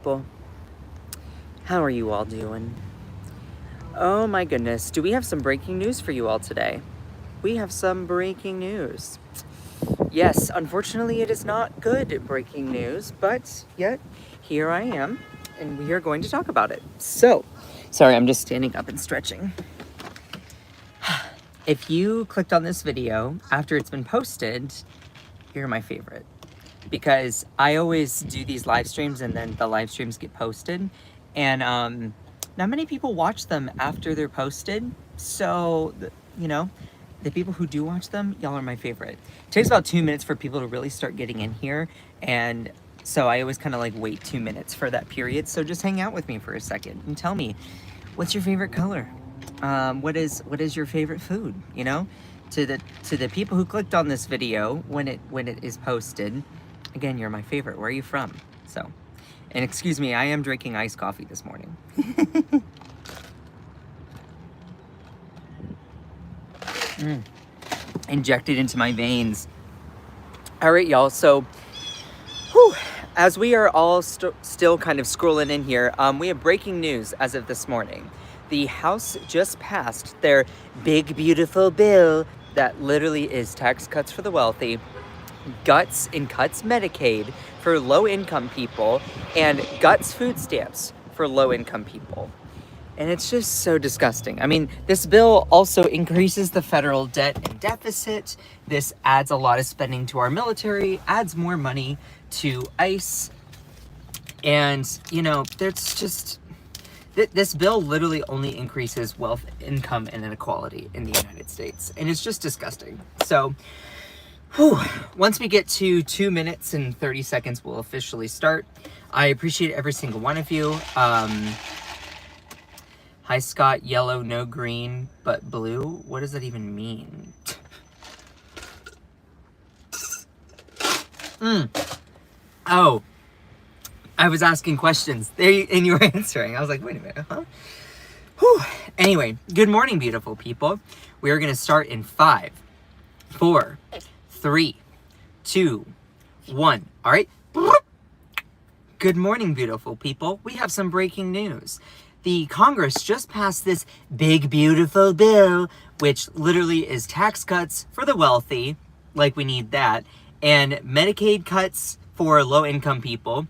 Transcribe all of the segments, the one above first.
People, how are you all doing? Oh my goodness, do we have some breaking news for you all today? We have some breaking news. Yes, unfortunately, it is not good breaking news, but yet here I am, and we are going to talk about it. So, sorry, I'm just standing up and stretching. If you clicked on this video after it's been posted, you're my favorite. Because I always do these live streams and then the live streams get posted, and not many people watch them after they're posted. So the people who do watch them, y'all are my favorite. It takes about 2 minutes for people to really start getting in here, and so I always kind of like wait 2 minutes for that period. So just hang out with me for a second and tell me, what's your favorite color? What is your favorite food? To the people who clicked on this video when it is posted. Again, you're my favorite. Where are you from? So, and excuse me, I am drinking iced coffee this morning. Injected into my veins. All right, y'all. So, as we are all still kind of scrolling in here, we have breaking news as of this morning. The House just passed their big, beautiful bill that literally is tax cuts for the wealthy, cuts Medicaid for low-income people, and food stamps for low-income people. And it's just so disgusting. I mean, this bill also increases the federal debt and deficit. This adds a lot of spending to our military, adds more money to ICE. And, there's just... This bill literally only increases wealth, income, and inequality in the United States. And it's just disgusting. So... once we get to 2 minutes and 30 seconds, we'll officially start. I appreciate every single one of you. Hi, Scott. Yellow, no green, but blue. What does that even mean? Oh, I was asking questions and you were answering. I was like, wait a minute, huh? Anyway, good morning, beautiful people. We are going to start in 5, 4, 3, 2, 1. All right. Good morning, beautiful people. We have some breaking news. The Congress just passed this big, beautiful bill, which literally is tax cuts for the wealthy, like we need that, and Medicaid cuts for low-income people,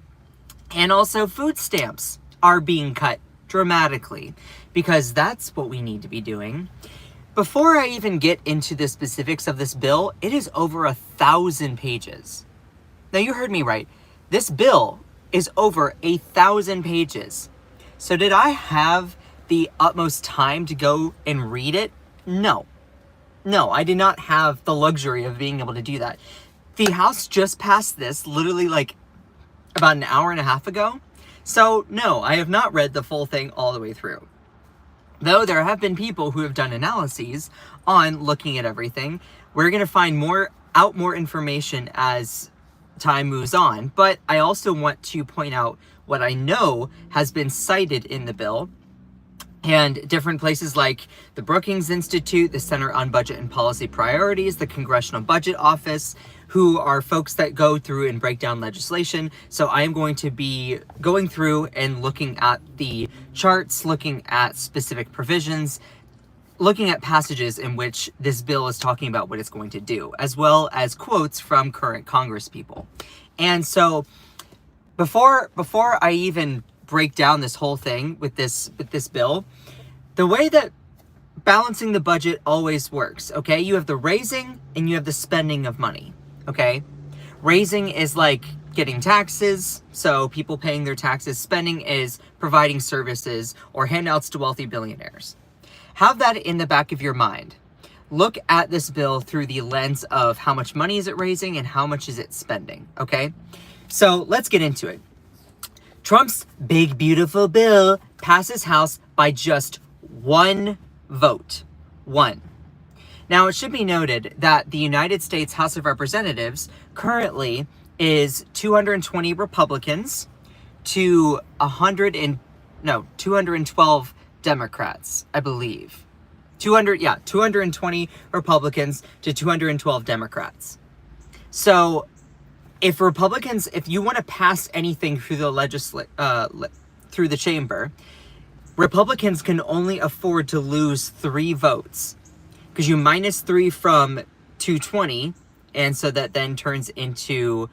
and also food stamps are being cut dramatically, because that's what we need to be doing. Before I even get into the specifics of this bill, it is over 1,000 pages. Now, you heard me right. This bill is over 1,000 pages. So did I have the utmost time to go and read it? No. No, I did not have the luxury of being able to do that. The House just passed this literally like about an hour and a half ago. So no, I have not read the full thing all the way through. Though there have been people who have done analyses on looking at everything. We're going to find more information as time moves on. But I also want to point out what I know has been cited in the bill. And different places like the Brookings Institute, the Center on Budget and Policy Priorities, the Congressional Budget Office, who are folks that go through and break down legislation. So I am going to be going through and looking at the charts, looking at specific provisions, looking at passages in which this bill is talking about what it's going to do, as well as quotes from current Congress people. And so before I even break down this whole thing with this bill, the way that balancing the budget always works, okay? You have the raising and you have the spending of money, okay? Raising is like getting taxes, so people paying their taxes. Spending is providing services or handouts to wealthy billionaires. Have that in the back of your mind. Look at this bill through the lens of how much money is it raising and how much is it spending, okay? So let's get into it. Trump's big, beautiful bill passes House by just 1 vote. 1. Now, it should be noted that the United States House of Representatives currently is 220 Republicans to 212 Democrats, I believe. 220 Republicans to 212 Democrats. So if Republicans, if you want to pass anything through the through the chamber, Republicans can only afford to lose 3 votes, because you minus 3 from 220, and so that then turns into,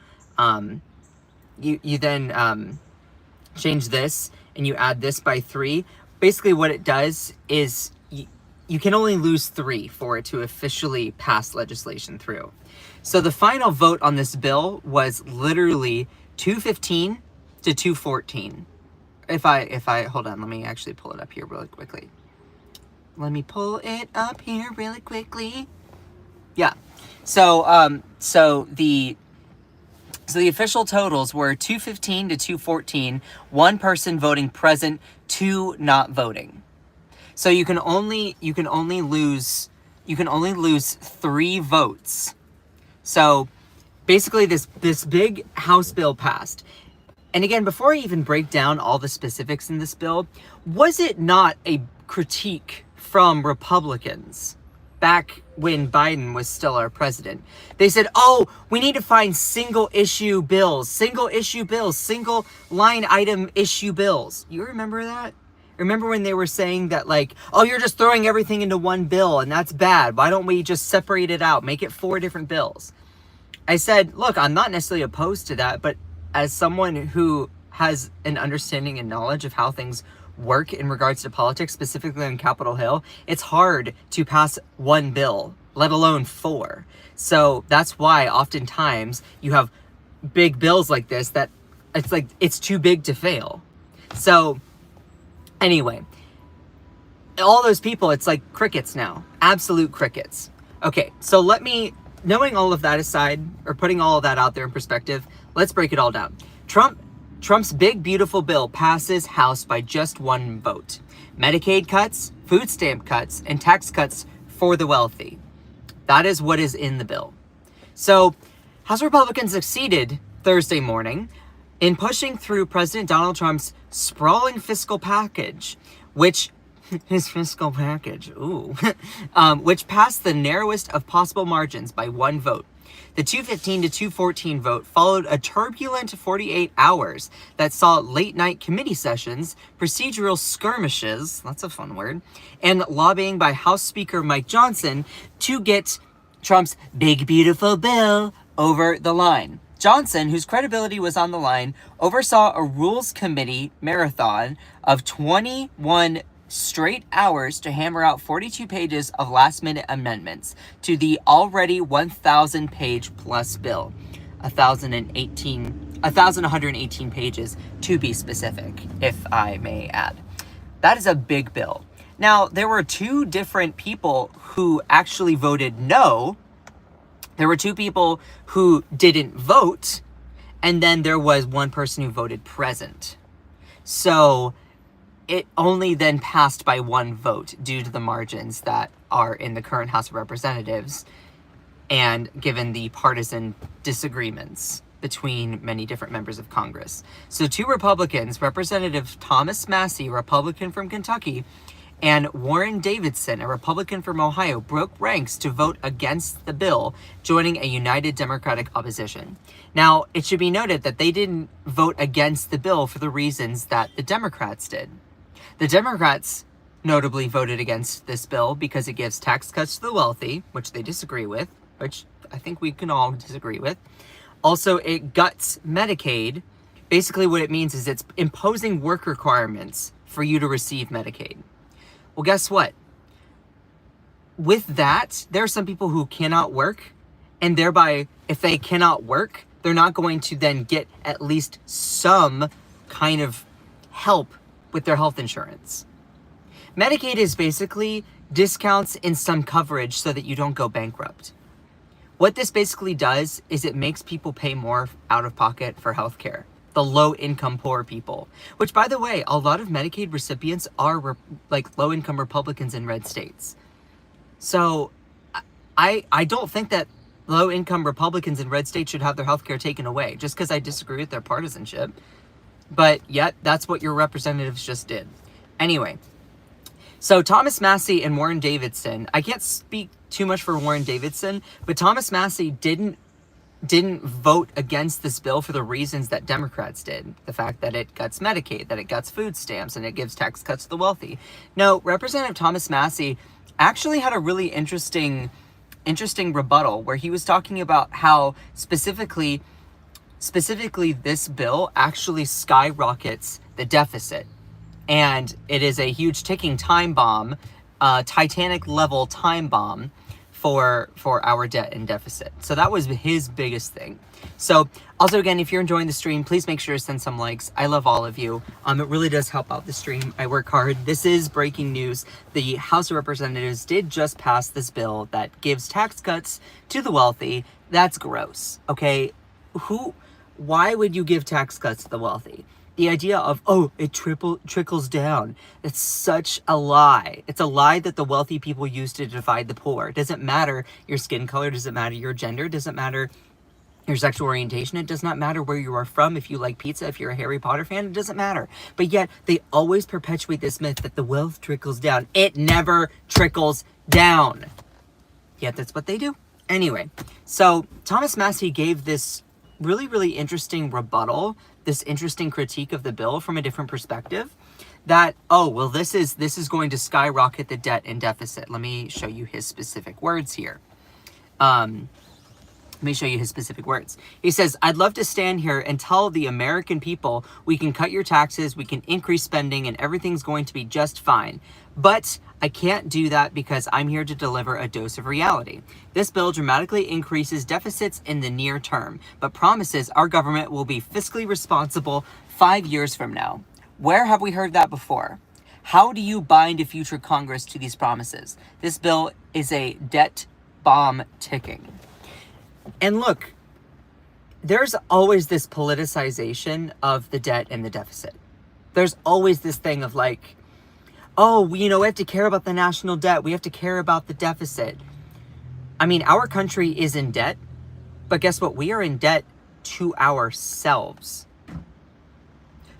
you then change this and you add this by 3. Basically what it does is you can only lose 3 for it to officially pass legislation through. So the final vote on this bill was literally 215 to 214. If I hold on, let me actually pull it up here really quickly. Let me pull it up here really quickly. Yeah. So the official totals were 215 to 214, 1 person voting present, 2 not voting. So you can only lose 3 votes. So basically this big House bill passed. And again, before I even break down all the specifics in this bill, was it not a critique from Republicans back when Biden was still our president? They said, oh, we need to find single line item issue bills. You remember that? Remember when they were saying that, like, oh, you're just throwing everything into one bill and that's bad. Why don't we just separate it out, make it 4 different bills? I said, look, I'm not necessarily opposed to that, but as someone who has an understanding and knowledge of how things work in regards to politics, specifically on Capitol Hill, it's hard to pass 1 bill, let alone 4. So that's why oftentimes you have big bills like this that it's like it's too big to fail. So anyway, all those people, it's like crickets now, absolute crickets. Okay, so knowing all of that aside, or putting all of that out there in perspective, let's break it all down. Trump's big, beautiful bill passes House by just 1 vote. Medicaid cuts, food stamp cuts, and tax cuts for the wealthy. That is what is in the bill. So, House Republicans succeeded Thursday morning in pushing through President Donald Trump's sprawling fiscal package, which passed the narrowest of possible margins by 1 vote. The 215 to 214 vote followed a turbulent 48 hours that saw late-night committee sessions, procedural skirmishes, that's a fun word, and lobbying by House Speaker Mike Johnson to get Trump's big, beautiful bill over the line. Johnson, whose credibility was on the line, oversaw a Rules Committee marathon of 21 straight hours to hammer out 42 pages of last-minute amendments to the already 1,000-page plus bill. 1,118 pages, to be specific, if I may add. That is a big bill. Now, there were 2 different people who actually voted no. There were 2 people who didn't vote, and then there was 1 person who voted present. So it only then passed by 1 vote due to the margins that are in the current House of Representatives and given the partisan disagreements between many different members of Congress. So 2 Republicans, Representative Thomas Massey, Republican from Kentucky, and Warren Davidson, a Republican from Ohio, broke ranks to vote against the bill, joining a united Democratic opposition. Now, it should be noted that they didn't vote against the bill for the reasons that the Democrats did. The Democrats notably voted against this bill because it gives tax cuts to the wealthy, which they disagree with, which I think we can all disagree with. Also, it guts Medicaid. Basically, what it means is it's imposing work requirements for you to receive Medicaid. Well, guess what? With that, there are some people who cannot work, and thereby, if they cannot work, they're not going to then get at least some kind of help with their health insurance. Medicaid is basically discounts in some coverage so that you don't go bankrupt. What this basically does is it makes people pay more out of pocket for healthcare. The low-income poor people, which, by the way, a lot of Medicaid recipients are low-income Republicans in red states. So I don't think that low-income Republicans in red states should have their healthcare taken away just because I disagree with their partisanship. But yet, that's what your representatives just did. Anyway, so Thomas Massey and Warren Davidson, I can't speak too much for Warren Davidson, but Thomas Massey didn't didn't vote against this bill for the reasons that Democrats did. The fact that it guts Medicaid, that it guts food stamps, and it gives tax cuts to the wealthy. No, Representative Thomas Massey actually had a really interesting rebuttal where he was talking about how specifically this bill actually skyrockets the deficit. And it is a huge ticking time bomb, Titanic level time bomb for our debt and deficit. So that was his biggest thing. So also, again, if you're enjoying the stream, please make sure to send some likes. I love all of you. It really does help out the stream. I work hard. This is breaking news. The House of Representatives did just pass this bill that gives tax cuts to the wealthy. That's gross. Okay. Why would you give tax cuts to the wealthy? The idea of, oh, it trickles down. It's such a lie. It's a lie that the wealthy people use to divide the poor. It doesn't matter your skin color. It doesn't matter your gender. It doesn't matter your sexual orientation. It does not matter where you are from. If you like pizza, if you're a Harry Potter fan, it doesn't matter. But yet they always perpetuate this myth that the wealth trickles down. It never trickles down. Yet that's what they do. Anyway, so Thomas Massey gave this really interesting rebuttal, this interesting critique of the bill from a different perspective, that, oh, well, this is going to skyrocket the debt and deficit. Let me show you his specific words here. Let me show you his specific words. He says, I'd love to stand here and tell the American people we can cut your taxes, we can increase spending, and everything's going to be just fine. But I can't do that because I'm here to deliver a dose of reality. This bill dramatically increases deficits in the near term, but promises our government will be fiscally responsible 5 years from now. Where have we heard that before? How do you bind a future Congress to these promises? This bill is a debt bomb ticking. And look, there's always this politicization of the debt and the deficit. There's always this thing of like, oh, we have to care about the national debt. We have to care about the deficit. I mean, our country is in debt, but guess what? We are in debt to ourselves.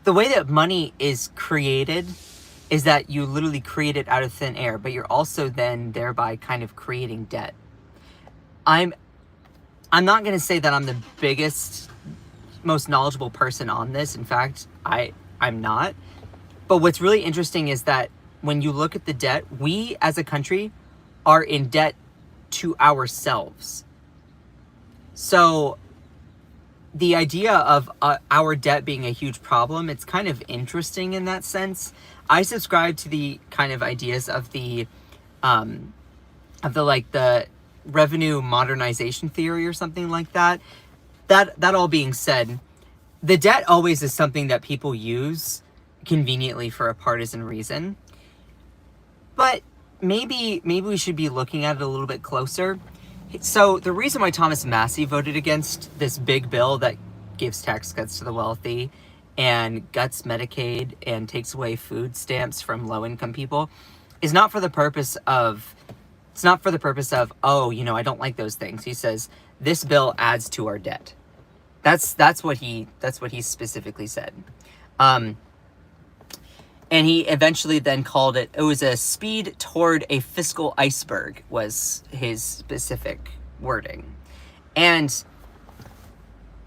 The way that money is created is that you literally create it out of thin air, but you're also then thereby kind of creating debt. I'm not going to say that I'm the biggest, most knowledgeable person on this. In fact, I'm not. But what's really interesting is that when you look at the debt, we as a country are in debt to ourselves. So the idea of our debt being a huge problem, it's kind of interesting in that sense. I subscribe to the kind of ideas of the revenue modernization theory or something like that. That all being said, the debt always is something that people use conveniently for a partisan reason. But maybe we should be looking at it a little bit closer. So the reason why Thomas Massey voted against this big bill that gives tax cuts to the wealthy and guts Medicaid and takes away food stamps from low-income people is not for the purpose of, oh, I don't like those things. He says, this bill adds to our debt. That's what he specifically said. And he eventually then called it was a speed toward a fiscal iceberg was his specific wording. And,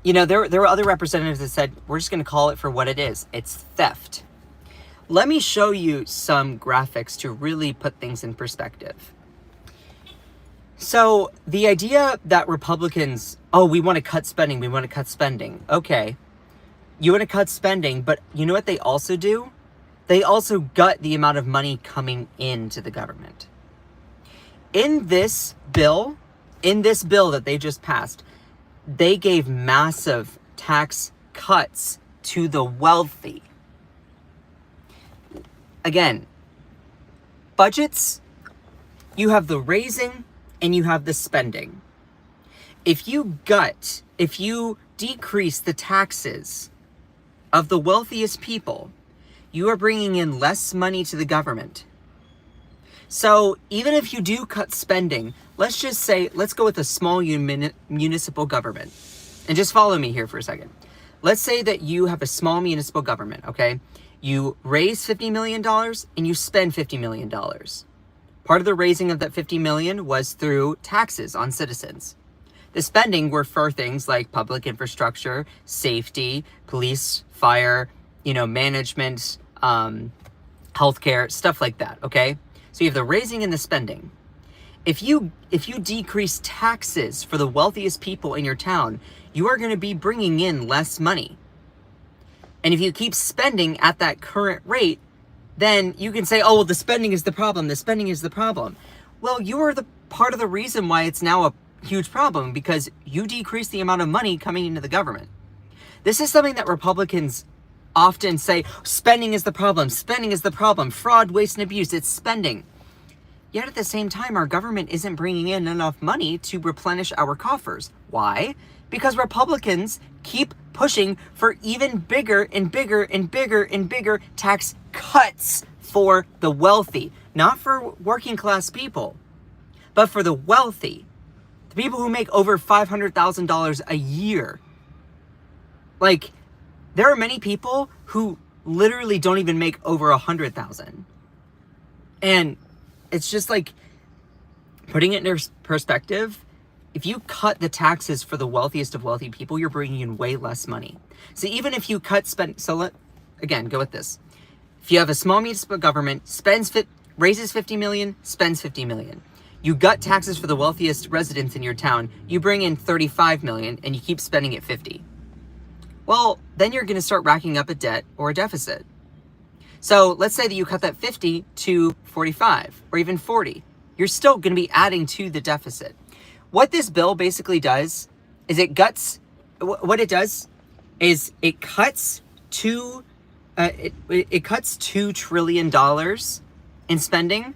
there were other representatives that said, we're just going to call it for what it is. It's theft. Let me show you some graphics to really put things in perspective. So the idea that Republicans, we want to cut spending. Okay. You want to cut spending, but you know what they also do? They also gut the amount of money coming into the government. In this bill that they just passed, they gave massive tax cuts to the wealthy. Again, budgets, you have the raising and you have the spending. If you decrease the taxes of the wealthiest people, you are bringing in less money to the government. So even if you do cut spending, let's go with a small municipal government. And just follow me here for a second. Let's say that you have a small municipal government, okay? You raise $50 million and you spend $50 million. Part of the raising of that $50 million was through taxes on citizens. The spending were for things like public infrastructure, safety, police, fire, management, healthcare, stuff like that, okay? So you have the raising and the spending. If you decrease taxes for the wealthiest people in your town, you are going to be bringing in less money. And if you keep spending at that current rate, then you can say, oh, well, the spending is the problem. The spending is the problem. Well, you are the part of the reason why it's now a huge problem, because you decrease the amount of money coming into the government. This is something that Republicans often say, spending is the problem. Spending is the problem. Fraud, waste, and abuse. It's spending. Yet at the same time, our government isn't bringing in enough money to replenish our coffers. Why? Because Republicans keep pushing for even bigger and bigger and bigger and bigger tax cuts for the wealthy. Not for working class people, but for the wealthy. The people who make over $500,000 a year. Like, there are many people who literally don't even make over 100,000. And it's just like, putting it in perspective, if you cut the taxes for the wealthiest of wealthy people, you're bringing in way less money. So even if you again, go with this. If you have a small municipal government, raises 50 million, spends 50 million. You gut taxes for the wealthiest residents in your town, you bring in 35 million, and you keep spending at 50. Well, then you're going to start racking up a debt or a deficit. So let's say that you cut that 50 to 45 or even 40. You're still going to be adding to the deficit. What this bill basically does is it cuts $2 trillion in spending,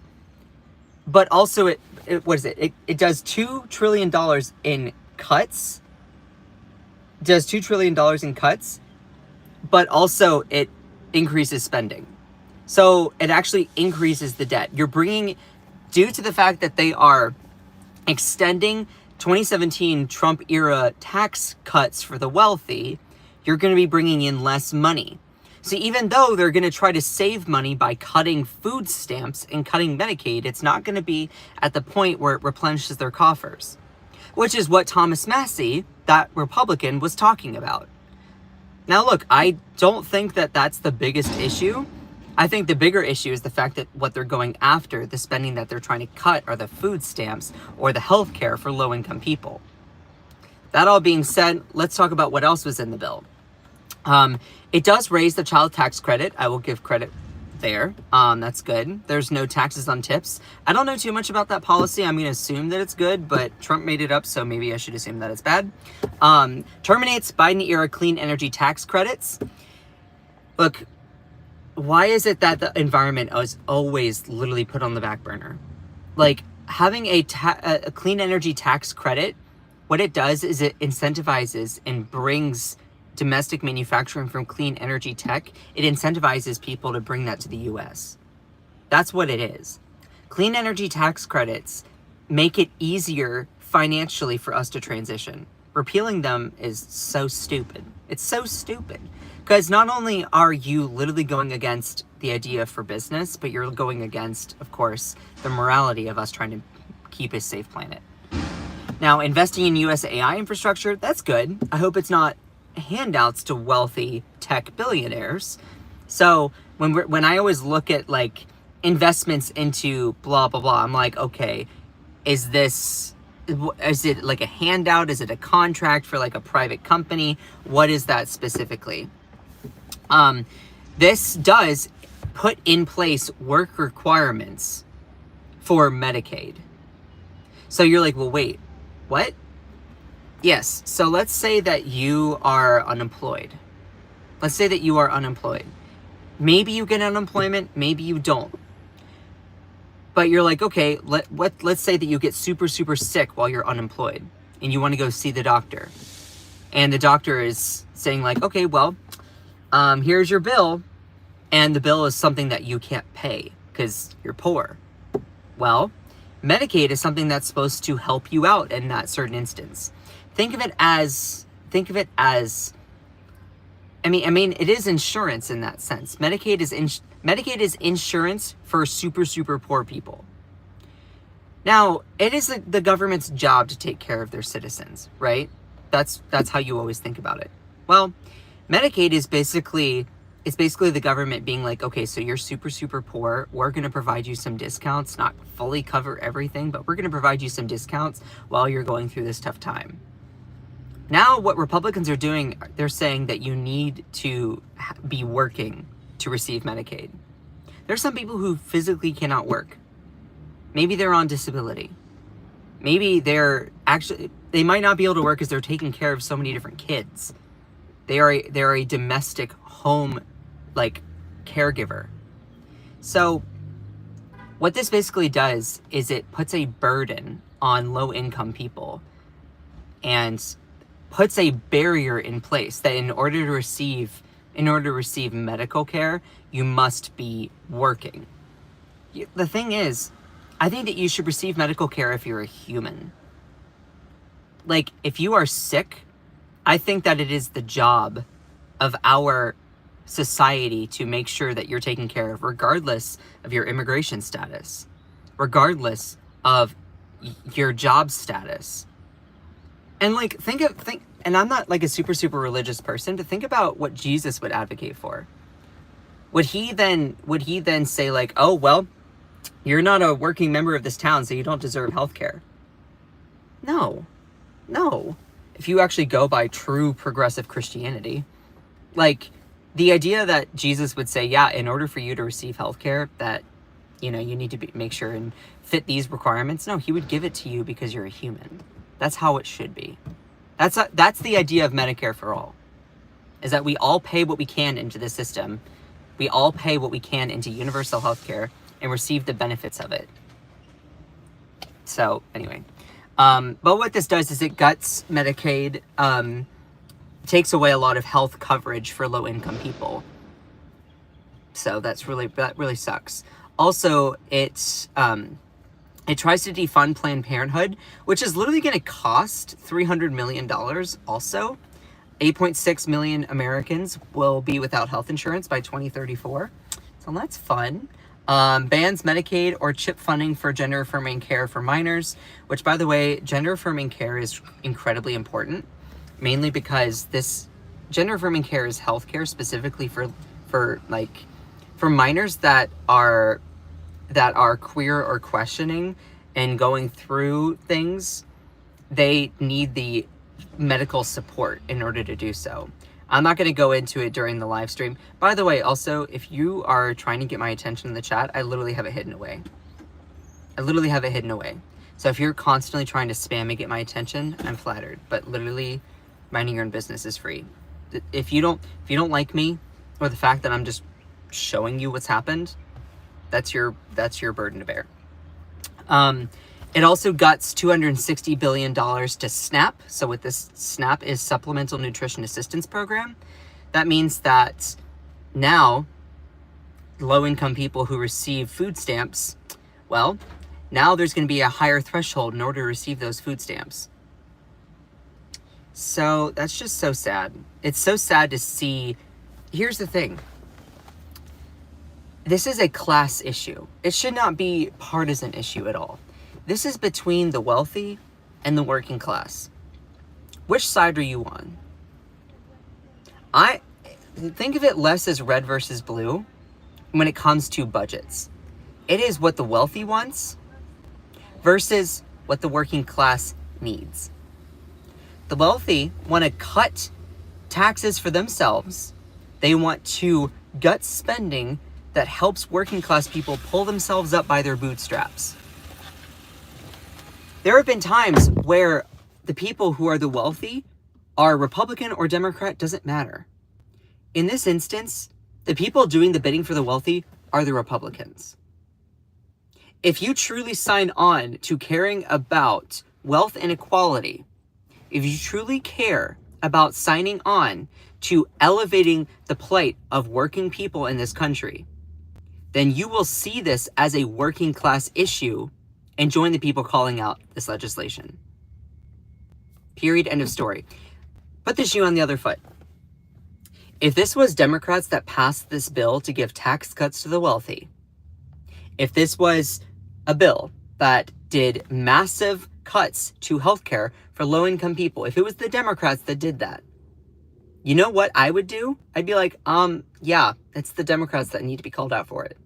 but also it does $2 trillion in cuts. It does $2 trillion in cuts, but also it increases spending. So it actually increases the debt. Due to the fact that they are extending 2017 Trump era tax cuts for the wealthy, you're going to be bringing in less money. So even though they're going to try to save money by cutting food stamps and cutting Medicaid, it's not going to be at the point where it replenishes their coffers, which is what Thomas Massie, that Republican, was talking about. Now, look, I don't think that that's the biggest issue. I think the bigger issue is the fact that what they're going after, the spending that they're trying to cut, are the food stamps or the health care for low-income people. That all being said, let's talk about what else was in the bill. It does raise the child tax credit. I will give credit there. That's good. There's no taxes on tips. I don't know too much about that policy. I'm going to assume that it's good, but Trump made it up, so maybe I should assume that it's bad. Terminates Biden-era clean energy tax credits. Look, why is it that the environment is always literally put on the back burner? Like, having a clean energy tax credit, what it does is it incentivizes and brings domestic manufacturing from clean energy tech. It incentivizes people to bring that to the US. That's what it is. Clean energy tax credits make it easier financially for us to transition. Repealing them is so stupid. It's so stupid. Because not only are you literally going against the idea for business, but you're going against, of course, the morality of us trying to keep a safe planet. Now, investing in US AI infrastructure, that's good. I hope it's not handouts to wealthy tech billionaires. So when I always look at like investments into blah, blah, blah, I'm like, okay, is it like a handout? Is it a contract for like a private company? What is that specifically? This does put in place work requirements for Medicaid. So you're like, well, wait, what? Yes. So let's say that you are unemployed. Maybe you get unemployment, maybe you don't. But you're like, okay, let's say that you get super, super sick while you're unemployed and you want to go see the doctor. And the doctor is saying like, okay, well, here's your bill. And the bill is something that you can't pay because you're poor. Well, Medicaid is something that's supposed to help you out in that certain instance. Think of it as, I mean, it is insurance in that sense. Medicaid is insurance for super, super poor people. Now, it is the government's job to take care of their citizens, right? That's how you always think about it. Well, Medicaid is basically the government being like, okay, so you're super, super poor. We're going to provide you some discounts, not fully cover everything, but we're going to provide you some discounts while you're going through this tough time. Now, what Republicans are doing, they're saying that you need to be working to receive Medicaid. There's some people who physically cannot work. Maybe they're on disability. Maybe they might not be able to work because they're taking care of so many different kids. They're a domestic home, like, caregiver. So what this basically does is it puts a burden on low-income people and puts a barrier in place that in order to receive medical care, you must be working. The thing is, I think that you should receive medical care if you're a human. Like, if you are sick, I think that it is the job of our society to make sure that you're taken care of, regardless of your immigration status, regardless of your job status. And like, and I'm not like a super, super religious person, but think about what Jesus would advocate for. Would he then say like, oh, well, you're not a working member of this town, so you don't deserve health care? No. If you actually go by true progressive Christianity, like, the idea that Jesus would say, yeah, in order for you to receive health care, that, you need to make sure and fit these requirements. No, he would give it to you because you're a human. That's how it should be. That's the idea of Medicare for all, is that we all pay what we can into the system. We all pay what we can into universal health care and receive the benefits of it. So anyway, but what this does is it guts Medicaid, takes away a lot of health coverage for low-income people. So that really sucks. Also, it tries to defund Planned Parenthood, which is literally going to cost $300 million also. 8.6 million Americans will be without health insurance by 2034. So that's fun. Bans Medicaid or CHIP funding for gender-affirming care for minors, which, by the way, gender-affirming care is incredibly important, mainly because this gender-affirming care is healthcare specifically for minors that are queer or questioning and going through things. They need the medical support in order to do so. I'm not going to go into it during the live stream. By the way, also, if you are trying to get my attention in the chat, I literally have it hidden away. So if you're constantly trying to spam and get my attention, I'm flattered. But literally, minding your own business is free. If you don't like me, or the fact that I'm just showing you what's happened, that's your burden to bear. It also guts $260 billion to SNAP. So what this SNAP is, Supplemental Nutrition Assistance Program. That means that now low-income people who receive food stamps, well, now there's going to be a higher threshold in order to receive those food stamps. So that's just so sad. It's so sad to see. Here's the thing. This is a class issue. It should not be a partisan issue at all. This is between the wealthy and the working class. Which side are you on? I think of it less as red versus blue when it comes to budgets. It is what the wealthy wants versus what the working class needs. The wealthy want to cut taxes for themselves. They want to gut spending that helps working class people pull themselves up by their bootstraps. There have been times where the people who are the wealthy are Republican or Democrat, doesn't matter. In this instance, the people doing the bidding for the wealthy are the Republicans. If you truly sign on to caring about wealth inequality, if you truly care about signing on to elevating the plight of working people in this country, then you will see this as a working class issue and join the people calling out this legislation. Period. End of story. Put the shoe on the other foot. If this was Democrats that passed this bill to give tax cuts to the wealthy, if this was a bill that did massive cuts to healthcare for low-income people, if it was the Democrats that did that, you know what I would do? I'd be like, yeah, it's the Democrats that need to be called out for it.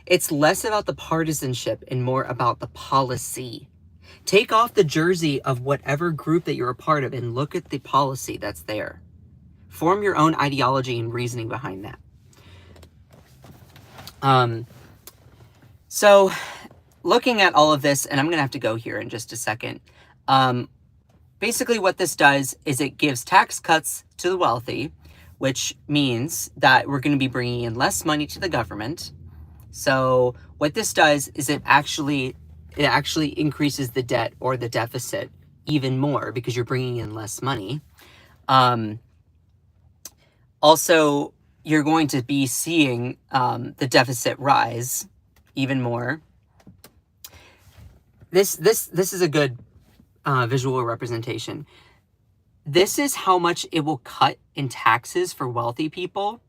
It's less about the partisanship and more about the policy. Take off the jersey of whatever group that you're a part of and look at the policy that's there. Form your own ideology and reasoning behind that. So looking at all of this, and I'm going to have to go here in just a second. Basically what this does is it gives tax cuts to the wealthy, which means that we're going to be bringing in less money to the government. So what this does is it actually increases the debt or the deficit even more because you're bringing in less money. Also, you're going to be seeing the deficit rise even more. This is a good visual representation. This is how much it will cut in taxes for wealthy people.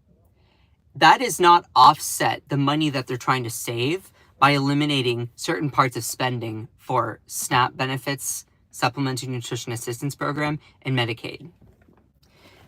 That is not offset the money that they're trying to save by eliminating certain parts of spending for SNAP benefits, Supplementary Nutrition Assistance Program, and Medicaid.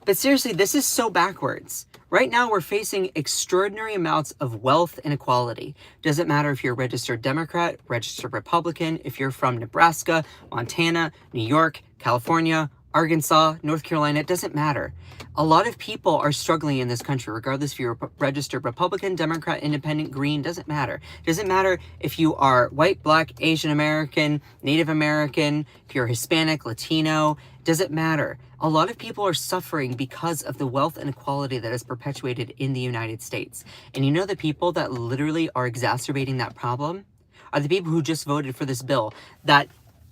But seriously, this is so backwards. Right now, we're facing extraordinary amounts of wealth inequality. Doesn't matter if you're a registered Democrat, registered Republican, if you're from Nebraska, Montana, New York, California, Arkansas, North Carolina, it doesn't matter. A lot of people are struggling in this country, regardless if you're a registered Republican, Democrat, Independent, Green, doesn't matter. Doesn't matter if you are white, black, Asian American, Native American, if you're Hispanic, Latino, doesn't matter. A lot of people are suffering because of the wealth inequality that is perpetuated in the United States. And you know the people that literally are exacerbating that problem are the people who just voted for this bill that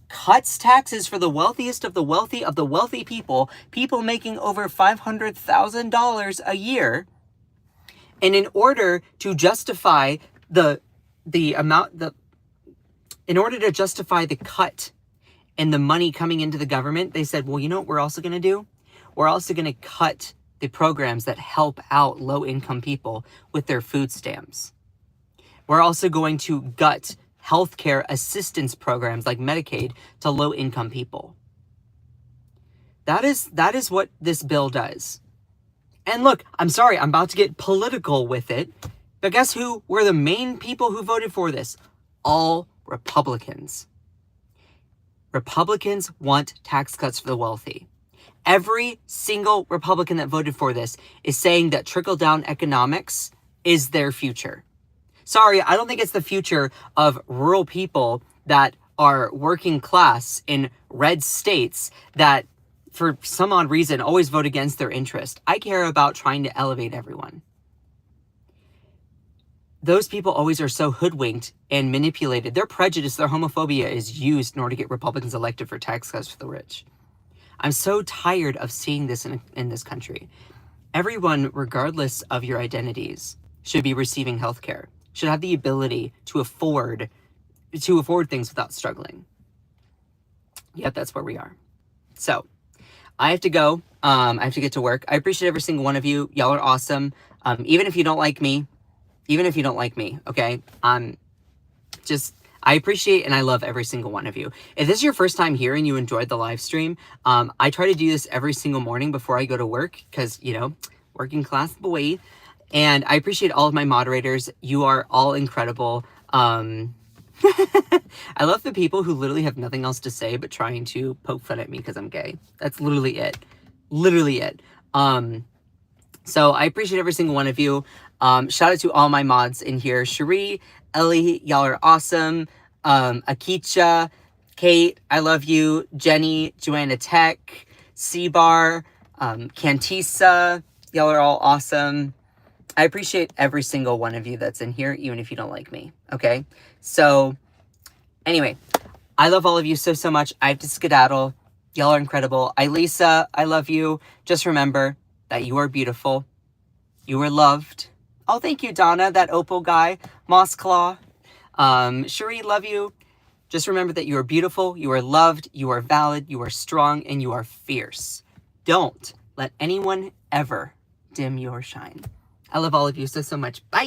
cuts taxes for the wealthiest of the wealthy people making over $500,000 a year. And in order to justify the cut and the money coming into the government, they said, well, you know what we're also going to do? We're also going to cut the programs that help out low-income people with their food stamps. We're also going to gut healthcare assistance programs like Medicaid to low-income people. That is what this bill does. And look, I'm sorry, I'm about to get political with it, but guess who were the main people who voted for this? All Republicans. Republicans want tax cuts for the wealthy. Every single Republican that voted for this is saying that trickle-down economics is their future. Sorry, I don't think it's the future of rural people that are working class in red states that, for some odd reason, always vote against their interest. I care about trying to elevate everyone. Those people always are so hoodwinked and manipulated. Their prejudice, their homophobia is used in order to get Republicans elected for tax cuts for the rich. I'm so tired of seeing this in this country. Everyone, regardless of your identities, should be receiving health care, should have the ability to afford things without struggling. Yet that's where we are. So I have to go. I have to get to work. I appreciate every single one of you. Y'all are awesome. Even if you don't like me, okay? I appreciate and I love every single one of you. If this is your first time here and you enjoyed the live stream, I try to do this every single morning before I go to work because, you know, working class boy. And I appreciate all of my moderators. You are all incredible. I love the people who literally have nothing else to say but trying to poke fun at me because I'm gay. That's literally it. Literally it. So I appreciate every single one of you. Shout out to all my mods in here. Cherie, Ellie, y'all are awesome. Akicha, Kate, I love you. Jenny, Joanna Tech, C-Bar, Cantisa, y'all are all awesome. I appreciate every single one of you that's in here, even if you don't like me, okay? So, anyway, I love all of you so, so much. I have to skedaddle. Y'all are incredible. Lisa, I love you. Just remember that you are beautiful. You are loved. Oh, thank you, Donna, that Opal guy. Moss Claw. Cherie, love you. Just remember that you are beautiful, you are loved, you are valid, you are strong, and you are fierce. Don't let anyone ever dim your shine. I love all of you so, so much. Bye.